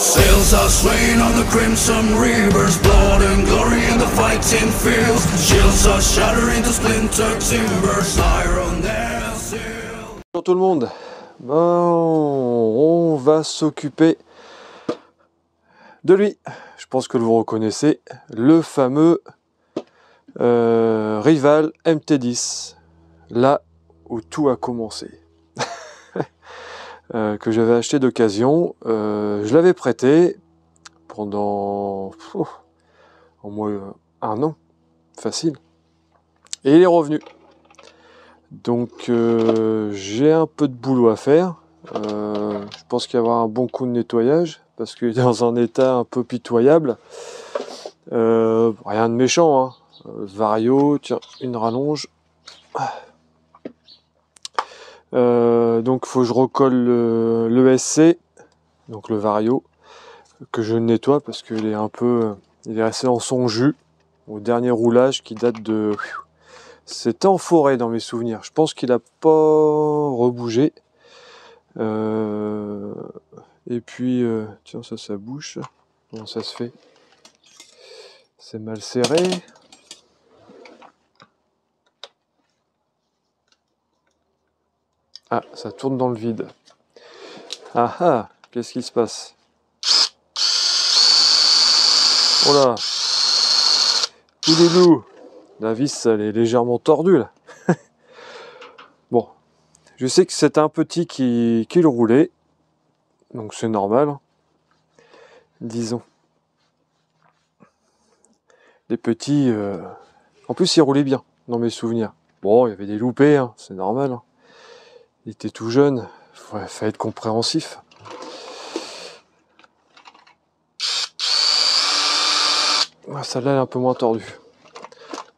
Sails are swaying on the crimson rivers, blood and glory in the fighting fields. Shields are shattering to splintered timbers, iron and steel. Bonjour tout le monde. Bon, on va s'occuper de lui. Je pense que vous reconnaissez le fameux Rival MT10. Là où tout a commencé. Que j'avais acheté d'occasion. Je l'avais prêté pendant au moins un an, facile. Et il est revenu. Donc j'ai un peu de boulot à faire. Je pense qu'il y aura un bon coup de nettoyage parce qu'il est dans un état un peu pitoyable. Rien de méchant, hein. Vario, tiens, une rallonge. Donc faut que je recolle le SC, donc le Vario, que je nettoie parce qu'il est un peu, il est resté dans son jus au dernier roulage qui date de, c'était en forêt dans mes souvenirs. Je pense qu'il a pas rebougé. Et puis tiens, ça bouche. Comment ça se fait? C'est mal serré. Ah, ça tourne dans le vide. Ah ah, qu'est-ce qui se passe? Oh là! Ouloulou! La vis, elle est légèrement tordue là. Bon, je sais que c'est un petit qui le roulait, donc c'est normal, hein. Disons. Les petits, en plus ils roulaient bien, dans mes souvenirs. Bon, il y avait des loupés, hein, c'est normal, hein. Il était tout jeune, il fallait être compréhensif. Celle-là elle est un peu moins tordue.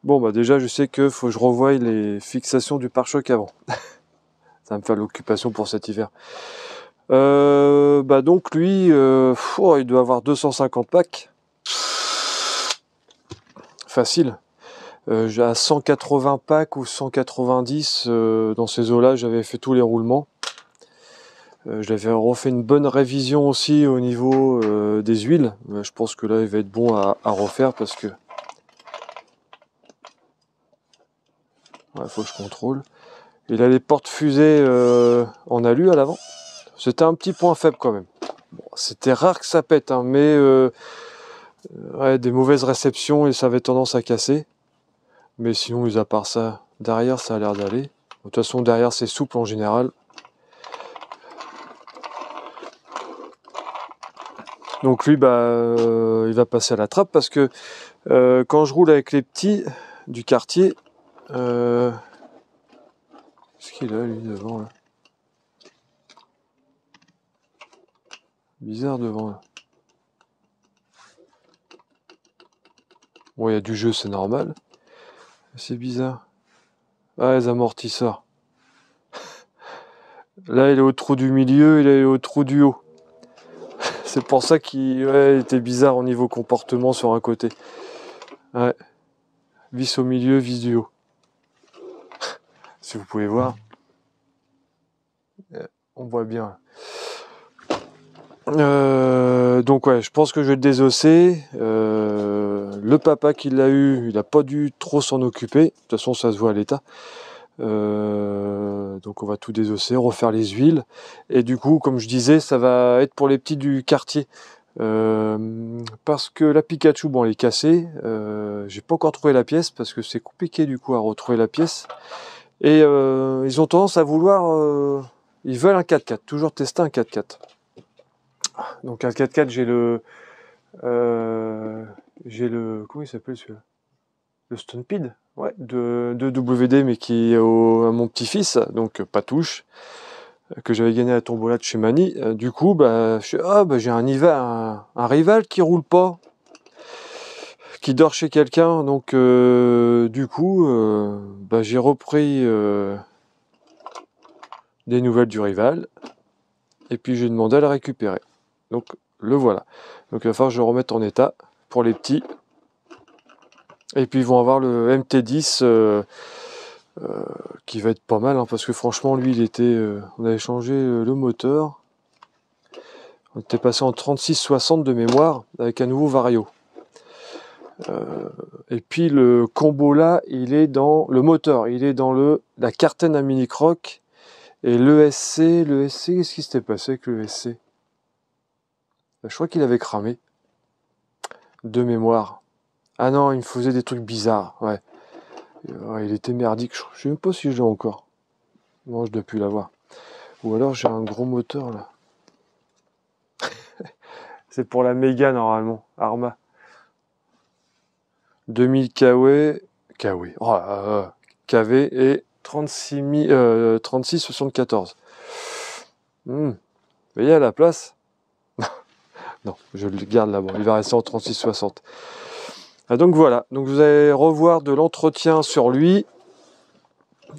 Bon bah déjà je sais que faut que je revoie les fixations du pare-choc avant. Ça va me faire l'occupation pour cet hiver. Bah donc lui, il doit avoir 250 packs. Facile. J'ai à 180 packs ou 190 dans ces eaux-là, j'avais fait tous les roulements. Je l'avais refait une bonne révision aussi au niveau des huiles. Je pense que là il va être bon à refaire parce que faut que je contrôle. Il a les portes fusées en alu à l'avant. C'était un petit point faible quand même. Bon, c'était rare que ça pète, hein, mais des mauvaises réceptions et ça avait tendance à casser. Mais sinon, mis à part ça, derrière, ça a l'air d'aller. De toute façon, derrière, c'est souple en général. Donc lui, il va passer à la trappe parce que quand je roule avec les petits du quartier, qu'est-ce qu'il a lui devant là? Bizarre devant là. Bon, il y a du jeu, c'est normal. C'est bizarre. Ah, les amortisseurs. Là, il est au trou du milieu, il est au trou du haut. C'est pour ça qu'il était bizarre au niveau comportement sur un côté. Ouais. Vis au milieu, vis du haut. Si vous pouvez voir. On voit bien. Donc ouais, je pense que je vais le désosser. Le papa qui l'a eu, il n'a pas dû trop s'en occuper. De toute façon, ça se voit à l'état. Donc on va tout désosser, refaire les huiles. Et du coup, comme je disais, ça va être pour les petits du quartier. Parce que la Pikachu, bon, elle est cassée. J'ai pas encore trouvé la pièce parce que c'est compliqué du coup à retrouver la pièce. Et ils ont tendance à vouloir... ils veulent un 4x4, toujours tester un 4x4. Donc un 4x4, j'ai le... comment il s'appelle celui-là? Le Stonepid, ouais, de WD, mais qui est à mon petit-fils, donc pas touche, que j'avais gagné à la tombola de chez Mani. Du coup, j'ai un rival qui roule pas, qui dort chez quelqu'un, donc du coup, j'ai repris des nouvelles du rival, et puis j'ai demandé à le récupérer. Donc le voilà. Donc il va falloir que je le remette en état pour les petits. Et puis ils vont avoir le MT10 qui va être pas mal, hein, parce que franchement lui il était... on avait changé le moteur. On était passé en 36-60 de mémoire avec un nouveau vario. Et puis le combo là, il est dans le moteur, il est dans la Carten à mini croc et l'ESC, qu'est-ce qui s'était passé avec l'ESC? Je crois qu'il avait cramé de mémoire. Ah non, il me faisait des trucs bizarres, ouais. Il était merdique, je sais même pas si je l'ai encore. Non, je dois plus l'avoir. Ou alors j'ai un gros moteur là. C'est pour la Mega normalement, Arma. 2000 kW, kV et 3674. Mais il y a la place. Non, je le garde là-bas. Il va rester en 3660. Ah, donc voilà. Donc vous allez revoir de l'entretien sur lui.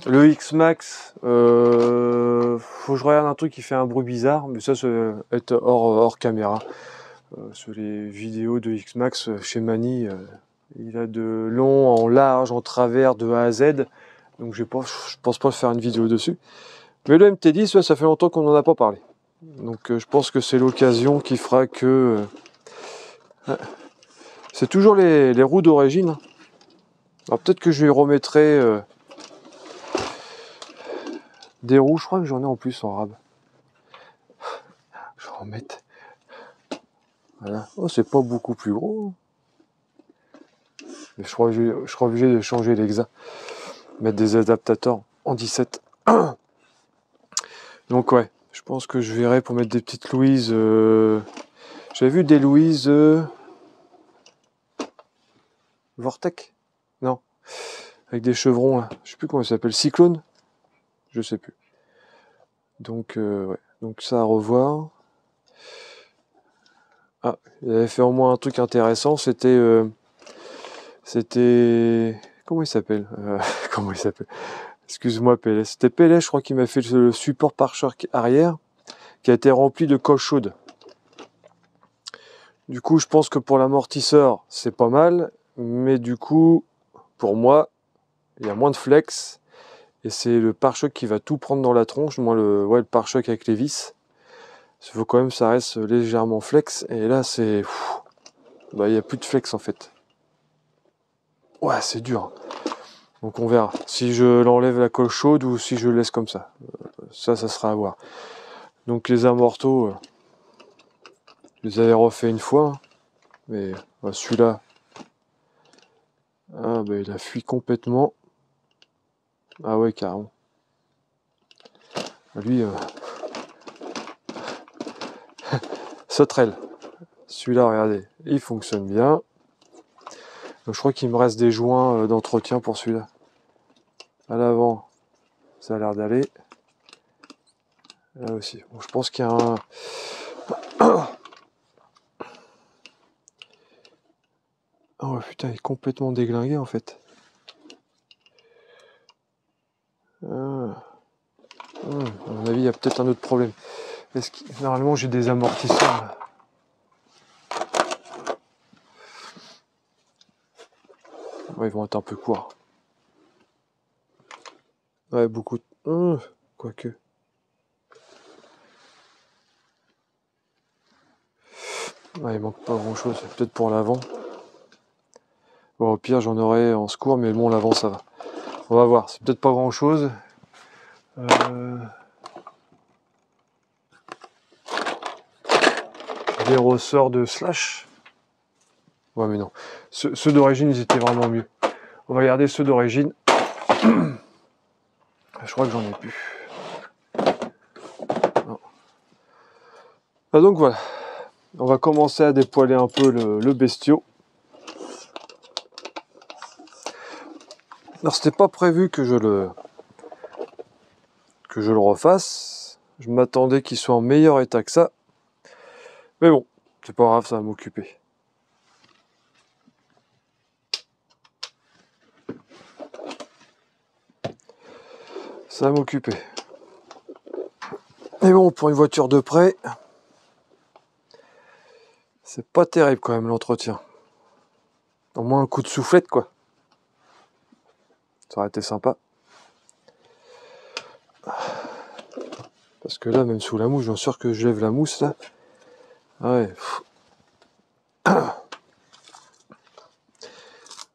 Le X-Max, faut que je regarde un truc qui fait un bruit bizarre, mais ça, c'est être hors caméra. Sur les vidéos de X-Max chez Mani, il a de long, en large, en travers, de A à Z. Donc je pense pas faire une vidéo dessus. Mais le MT10, ça fait longtemps qu'on n'en a pas parlé. Donc je pense que c'est l'occasion qui fera que... c'est toujours les roues d'origine. Alors peut-être que je lui remettrai des roues, je crois que j'en ai en plus en rab. Je vais en remettre. Voilà. Oh, c'est pas beaucoup plus gros. Mais je crois obligé de changer l'exa. Mettre des adaptateurs en 17. Donc ouais, je pense que je verrai pour mettre des petites Louise. J'avais vu des Louise Vortec. Non. Avec des chevrons là. Je sais plus comment ça s'appelle. Cyclone. Je sais plus. Donc ouais. Donc ça à revoir. Ah, il avait fait au moins un truc intéressant. C'était comment il s'appelle comment il s'appelle? Excuse-moi, PLS. C'était PLS, je crois, qui m'a fait le support pare-choc arrière, qui a été rempli de colle chaude. Du coup, je pense que pour l'amortisseur, c'est pas mal, mais du coup, pour moi, il y a moins de flex, et c'est le pare-choc qui va tout prendre dans la tronche, moi le pare-choc avec les vis. Il faut quand même que ça reste légèrement flex, et là, c'est... Bah, il n'y a plus de flex, en fait. Ouais, c'est dur. Donc on verra si je l'enlève la colle chaude ou si je le laisse comme ça. Ça sera à voir. Donc les amortos, je les avais refait une fois. Mais celui-là, il a fui complètement. Ah ouais, carrément. Lui, sauterelle. Celui-là, regardez, il fonctionne bien. Donc, je crois qu'il me reste des joints d'entretien pour celui-là. À l'avant, ça a l'air d'aller. Là aussi. Bon, je pense qu'il y a un... Oh putain, il est complètement déglingué en fait. À mon avis, il y a peut-être un autre problème. Normalement, j'ai des amortisseurs là. Ouais, ils vont être un peu courts. Ouais, beaucoup. Quoique. Ouais, il manque pas grand chose. Peut-être pour l'avant. Bon, au pire, j'en aurai en secours, mais bon, l'avant, ça va. On va voir. C'est peut-être pas grand chose. Des ressorts de slash. Ouais, mais non. Ceux d'origine, ils étaient vraiment mieux. On va regarder ceux d'origine. Je crois que j'en ai plus. Non. Ah, donc voilà. On va commencer à dépoiler un peu le bestiau. Alors c'était pas prévu que je le refasse. Je m'attendais qu'il soit en meilleur état que ça. Mais bon, c'est pas grave, ça va m'occuper. Ça va m'occuper. Mais bon, pour une voiture de près, c'est pas terrible quand même l'entretien. Au moins un coup de soufflette quoi. Ça aurait été sympa. Parce que là, même sous la mousse, j'en suis sûr que je lève la mousse là. Ouais.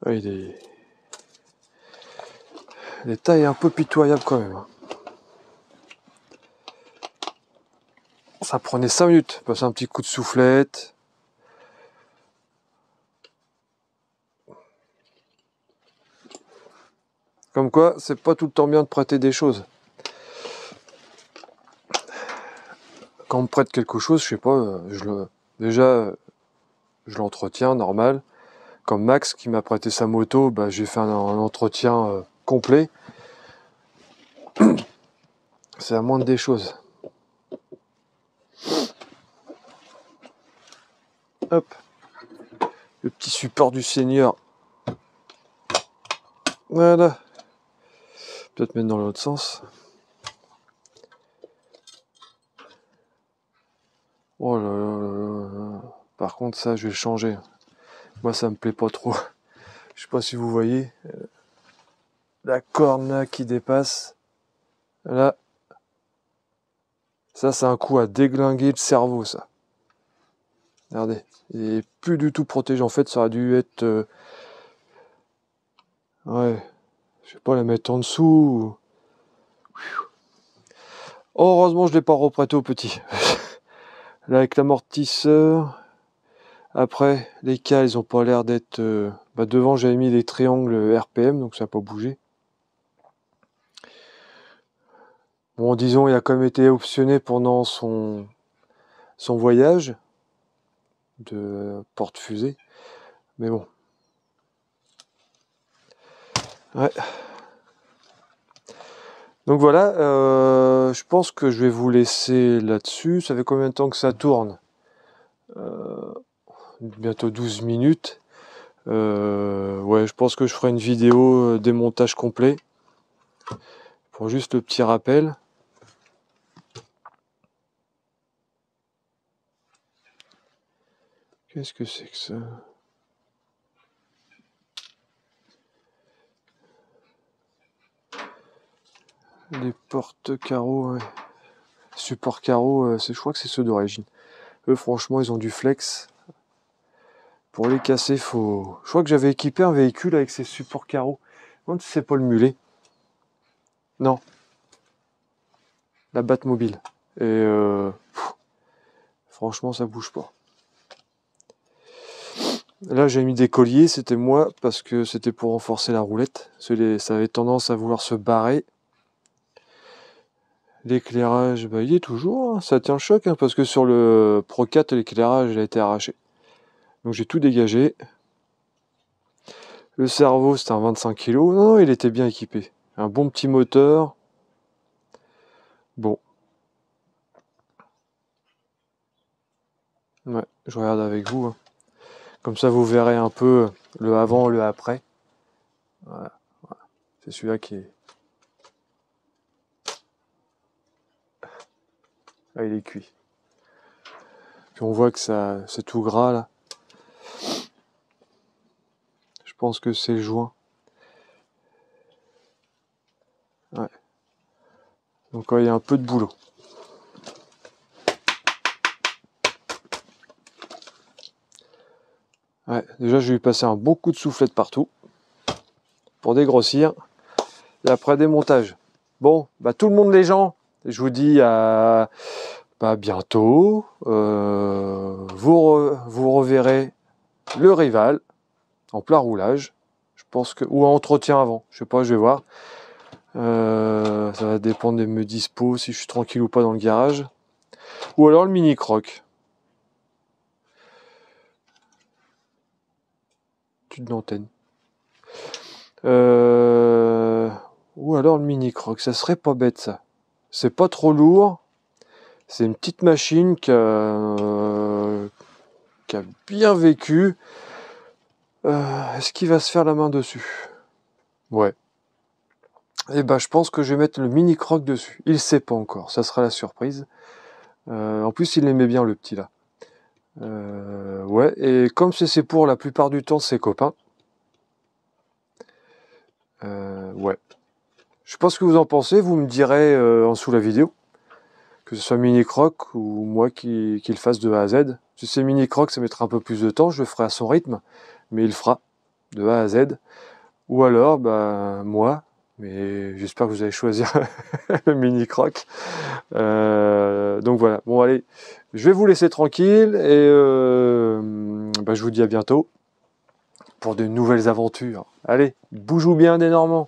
Ouais, les tailles un peu pitoyables quand même. Ça prenait 5 minutes, passer un petit coup de soufflette. Comme quoi, c'est pas tout le temps bien de prêter des choses. Quand on me prête quelque chose, je sais pas, déjà, je l'entretiens normal. Comme Max qui m'a prêté sa moto, bah, j'ai fait un entretien complet. C'est la moindre des choses. Hop, le petit support du Seigneur. Voilà. Peut-être mettre dans l'autre sens. Oh là là là là. Par contre, ça, je vais le changer. Moi, ça me plaît pas trop. Je sais pas si vous voyez. La corne là qui dépasse. Là. Ça, c'est un coup à déglinguer le cerveau, ça. Regardez. Il est plus du tout protégé. En fait, ça aurait dû être... ouais. Je sais pas, la mettre en dessous. Oh, heureusement, je l'ai pas reprêté au petit. Là, avec l'amortisseur. Après, les cales, ils ont pas l'air d'être... devant, j'avais mis des triangles RPM, donc ça n'a pas bougé. Bon, disons, il a quand même été optionné pendant son voyage de porte-fusée. Mais bon. Ouais. Donc voilà, je pense que je vais vous laisser là-dessus. Ça fait combien de temps que ça tourne? Bientôt 12 minutes. Ouais, je pense que je ferai une vidéo démontage complet. Pour juste le petit rappel. Qu'est-ce que c'est que ça? Les porte-carreaux, ouais. Support carreaux, je crois que c'est ceux d'origine. Eux, franchement, ils ont du flex. Pour les casser, faut... Je crois que j'avais équipé un véhicule avec ces supports carreaux. Je me demande si c'est pas le mulet. Non. La Batmobile. Et franchement, ça bouge pas. Là, j'ai mis des colliers, c'était moi, parce que c'était pour renforcer la roulette. Ça avait tendance à vouloir se barrer. L'éclairage, bah, il est toujours, hein. Ça tient le choc, hein, parce que sur le Pro 4, l'éclairage a été arraché. Donc j'ai tout dégagé. Le cerveau, c'était un 25 kg. Non, il était bien équipé. Un bon petit moteur. Bon. Ouais, je regarde avec vous. Hein. Comme ça, vous verrez un peu le avant, le après. Voilà. Voilà. C'est celui-là qui est... Ah, il est cuit. Puis on voit que ça, c'est tout gras, là. Je pense que c'est le joint. Ouais. Donc, ouais, il y a un peu de boulot. Ouais, déjà, je vais lui passer un bon coup de soufflette partout. Pour dégrossir. Et après, démontage. Bon, bah tout le monde, les gens, je vous dis à bientôt. Vous reverrez le rival en plat roulage. Je pense que... Ou en entretien avant. Je sais pas, je vais voir. Ça va dépendre de mes dispos, si je suis tranquille ou pas dans le garage. Ou alors le mini croc. Tube d'antenne. Ou alors le mini croc. Ça serait pas bête ça. C'est pas trop lourd. C'est une petite machine qui a bien vécu. Est-ce qu'il va se faire la main dessus? Ouais. Et ben, je pense que je vais mettre le mini croc dessus. Il sait pas encore. Ça sera la surprise. En plus, il aimait bien le petit là. Ouais. Et comme c'est pour la plupart du temps ses copains. Ouais. Je sais pas ce que vous en pensez. Vous me direz en dessous la vidéo. que ce soit Mini Croc ou moi qui le fasse de A à Z. Si c'est Mini Croc, ça mettra un peu plus de temps, je le ferai à son rythme, mais il le fera de A à Z. Ou alors, bah, moi, mais j'espère que vous allez choisir le Mini Croc. Donc voilà, bon allez, je vais vous laisser tranquille et bah, je vous dis à bientôt pour de nouvelles aventures. Allez, bougez bien des Normands.